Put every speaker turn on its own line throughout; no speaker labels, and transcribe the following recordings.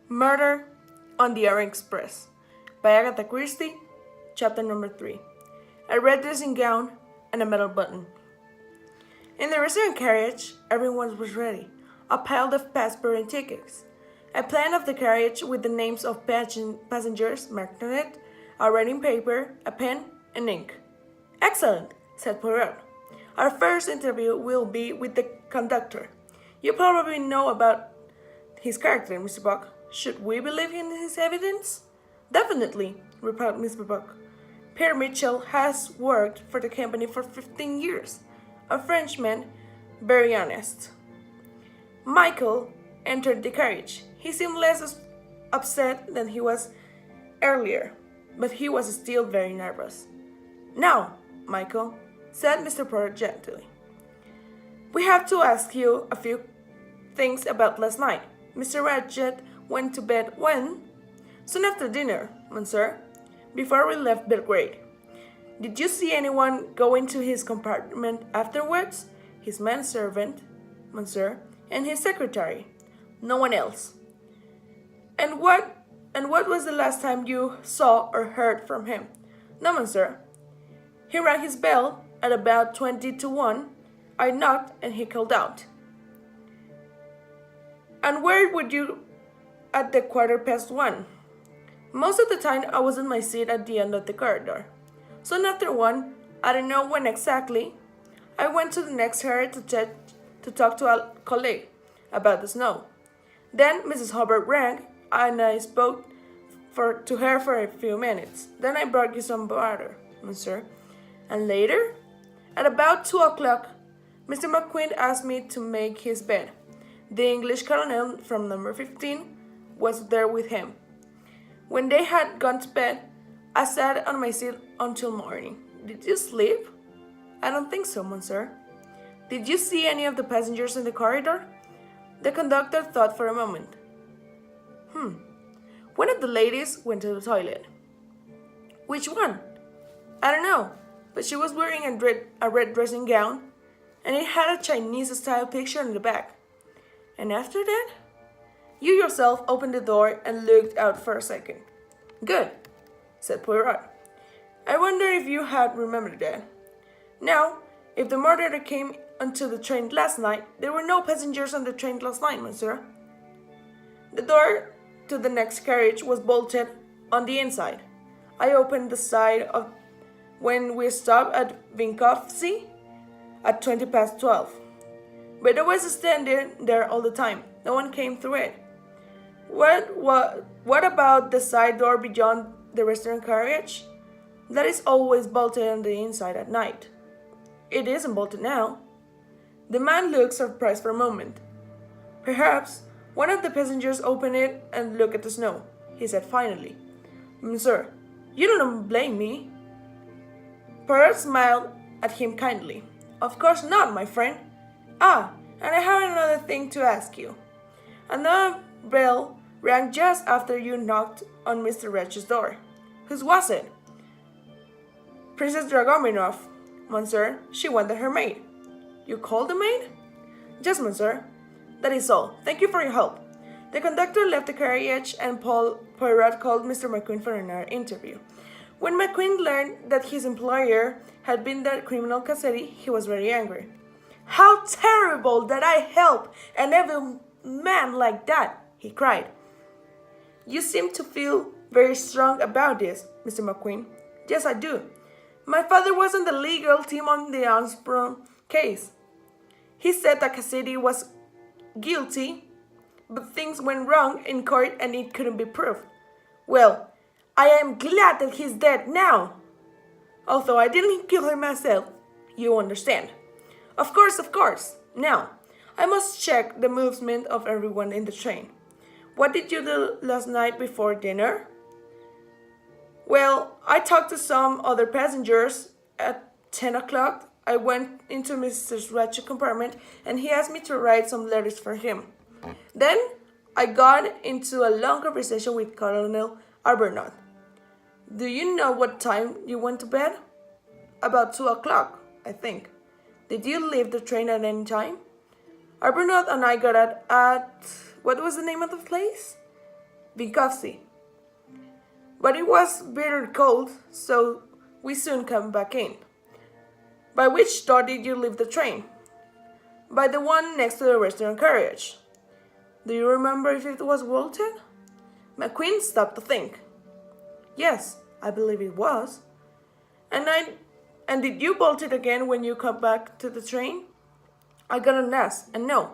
Murder on the Orient Express by Agatha Christie, chapter number 3. A red dressing gown and a metal button. In the restaurant carriage, everyone was ready. A pile of passport and tickets. A plan of the carriage with the names of passengers marked on it, a writing paper, a pen, and ink. Excellent, said Poirot. Our first interview will be with the conductor. You probably know about his character, Mr. Buck. Should we believe in his evidence? Definitely, replied Mr. Buck. Pierre Mitchell has worked for the company for 15 years. A Frenchman, very honest. Michael entered the carriage. He seemed less upset than he was earlier, but he was still very nervous. Now, Michael, said Mr. Poirot gently, we have to ask you a few things about last night. Mr. Ratchet went to bed when? Soon after dinner, monsieur, before we left Belgrade. Did you see anyone go into his compartment afterwards? His manservant, monsieur, and his secretary. No one else. And what was the last time you saw or heard from him? No, monsieur. He rang his bell at about 20 to 1. I knocked and he called out. And where would you at the 1:15? Most of the time I was in my seat at the end of the corridor. Soon after 1, I don't know when exactly, I went to the next carriage to talk to a colleague about the snow. Then Mrs. Hubbard rang and I spoke to her for a few minutes. Then I brought you some water, monsieur. And later, at about 2 o'clock, Mr. McQueen asked me to make his bed. The English colonel from number 15 was there with him. When they had gone to bed, I sat on my seat until morning. Did you sleep? I don't think so, monsieur. Did you see any of the passengers in the corridor? The conductor thought for a moment. One of the ladies went to the toilet. Which one? I don't know, but she was wearing a red dressing gown, and it had a Chinese-style picture on the back. And after that? You yourself opened the door and looked out for a second. Good, said Poirot. I wonder if you had remembered that. Now, if the murderer came onto the train last night, there were no passengers on the train last night, monsieur. The door to the next carriage was bolted on the inside. I opened the side of when we stopped at Vinkovci at 12:20. But I was standing there all the time. No one came through it. What about the side door beyond the restaurant carriage? That is always bolted on the inside at night. It isn't bolted now. The man looked surprised for a moment. Perhaps one of the passengers opened it and looked at the snow, he said finally. Monsieur, you don't blame me. Poirot smiled at him kindly. Of course not, my friend. Ah, and I have another thing to ask you. Another bell rang just after you knocked on Mr. Ratchet's door. Whose was it? Princess Dragominov, monsieur. She wanted her maid. You called the maid? Yes, monsieur. That is all. Thank you for your help. The conductor left the carriage and Poirot called Mr. McQueen for another interview. When McQueen learned that his employer had been the criminal Cassetti, he was very angry. How terrible that I help an evil man like that, he cried. You seem to feel very strong about this, Mr. McQueen. Yes, I do. My father was on the legal team on the Armstrong case. He said that Cassetti was guilty, but things went wrong in court and it couldn't be proved. Well, I am glad that he's dead now. Although I didn't kill him myself, you understand. Of course. Now, I must check the movement of everyone in the train. What did you do last night before dinner? Well, I talked to some other passengers. At 10 o'clock, I went into Mr. Ratchet's compartment and he asked me to write some letters for him. Then, I got into a long conversation with Colonel Arbuthnot. Do you know what time you went to bed? About 2 o'clock, I think. Did you leave the train at any time? Arbuthnot and I got at what was the name of the place? Vinkowski. But it was bitter cold, so we soon came back in. By which door did you leave the train? By the one next to the restaurant carriage. Do you remember if it was bolted? McQueen stopped to think. Yes, I believe it was. And did you bolt it again when you come back to the train? I got an S, and no,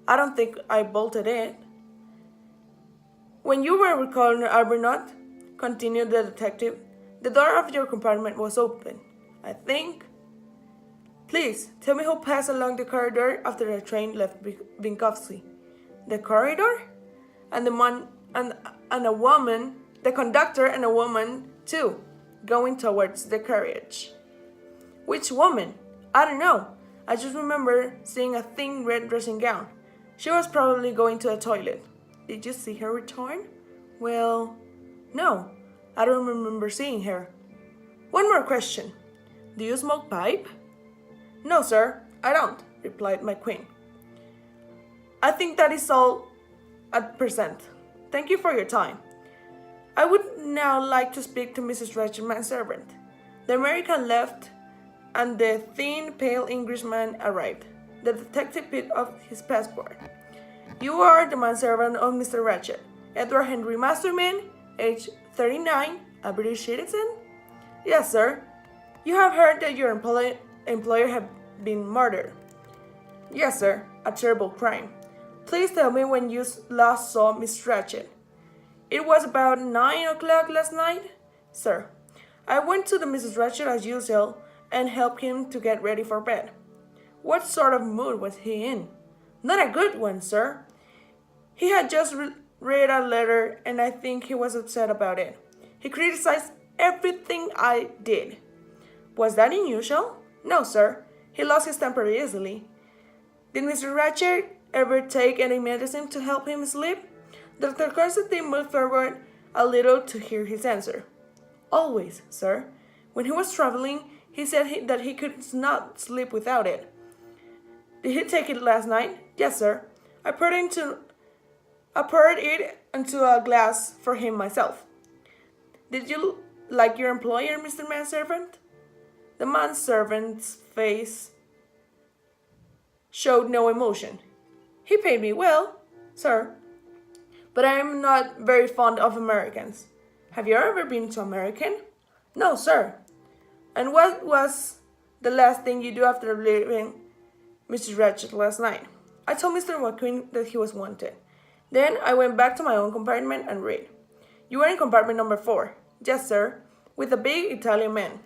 I don't think I bolted it. When you were recalling Arbuthnot, continued the detective, the door of your compartment was open, I think. Please, tell me who passed along the corridor after the train left Vinkowski. The corridor? And a woman, the conductor and a woman, too, going towards the carriage. Which woman? I don't know. I just remember seeing a thin red dressing gown. She was probably going to the toilet. Did you see her return? Well, no. I don't remember seeing her. One more question. Do you smoke pipe? No, sir, I don't, replied McQueen. I think that is all at present. Thank you for your time. I would now like to speak to Mrs. Ratchet, manservant. The American left, and the thin, pale Englishman arrived. The detective picked up his passport. You are the manservant of Mr. Ratchet, Edward Henry Masterman, age 39, a British citizen? Yes, sir. You have heard that your employer had been murdered. Yes, sir, a terrible crime. Please tell me when you last saw Miss Ratchet. It was about 9 o'clock last night, sir. I went to the Mrs. Ratchet as usual and helped him to get ready for bed. What sort of mood was he in? Not a good one, sir. He had just read a letter and I think he was upset about it. He criticized everything I did. Was that unusual? No, sir. He lost his temper easily. Did Mr. Ratchet ever take any medicine to help him sleep? Dr. Constantine moved forward a little to hear his answer. Always, sir. When he was traveling, he said that he could not sleep without it. Did he take it last night? Yes, sir. I poured it into a glass for him myself. Did you like your employer, Mr. Manservant? The manservant's face showed no emotion. He paid me well, sir. But I am not very fond of Americans. Have you ever been to America? No, sir. And what was the last thing you do after leaving Mrs. Ratchet last night? I told Mr. McQueen that he was wanted. Then I went back to my own compartment and read. You were in compartment number 4. Yes, sir. With a big Italian man.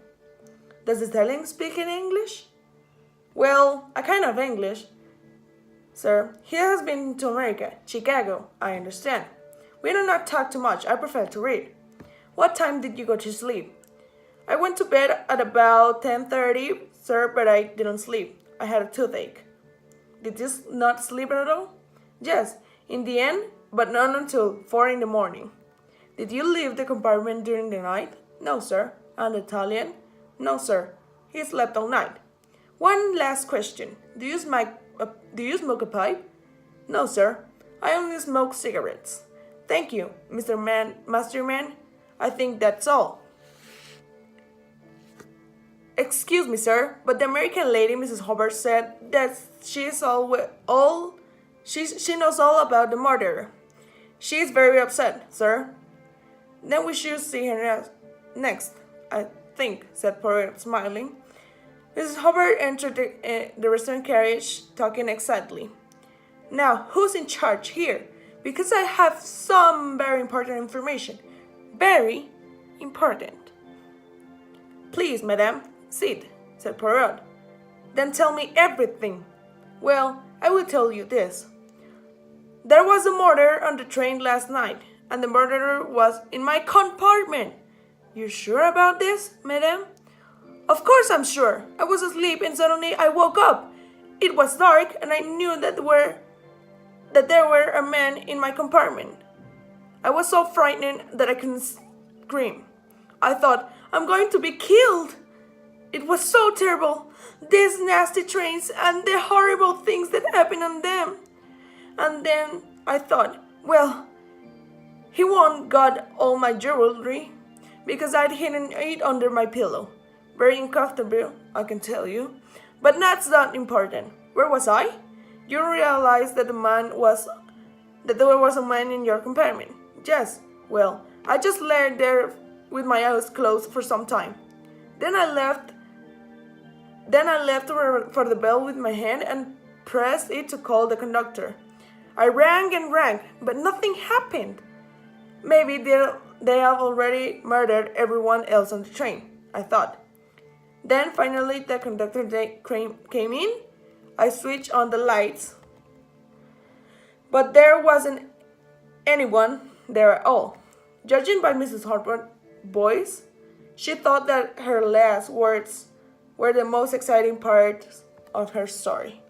Does the Italian speak in English? Well, a kind of English. Sir, he has been to America, Chicago, I understand. We do not talk too much. I prefer to read. What time did you go to sleep? I went to bed at about 10:30, sir, but I didn't sleep. I had a toothache. Did you not sleep at all? Yes, in the end, but not until 4 in the morning. Did you leave the compartment during the night? No, sir. And the Italian? No, sir. He slept all night. One last question. Do you smoke a pipe? No, sir. I only smoke cigarettes. Thank you, Mr. Masterman. I think that's all. Excuse me, sir, but the American lady, Mrs. Hubbard, said that she knows all about the murder. She is very upset, sir. Then we should see her next, I think, said Poirot, smiling. Mrs. Hubbard entered the restaurant carriage, talking excitedly. Now, who's in charge here? Because I have some very important information. Very important. Please, madame, sit, said Poirot. Then tell me everything. Well, I will tell you this. There was a murder on the train last night, and the murderer was in my compartment. You're sure about this, madame? Of course I'm sure. I was asleep and suddenly I woke up. It was dark and I knew that there were a man in my compartment. I was so frightened that I couldn't scream. I thought, I'm going to be killed. It was so terrible. These nasty trains and the horrible things that happen on them. And then I thought, well, He won't got all my jewelry because I'd hidden it under my pillow. Very uncomfortable, I can tell you. But that's not important. Where was I? You realized that there was a man in your compartment. Yes, well, I just lay there with my eyes closed for some time. Then I left for the bell with my hand and pressed it to call the conductor. I rang and rang, but nothing happened. Maybe they have already murdered everyone else on the train, I thought. Then finally the conductor came in. I switched on the lights, but there wasn't anyone there at all. Judging by Mrs. Harper's voice, she thought that her last words were the most exciting part of her story.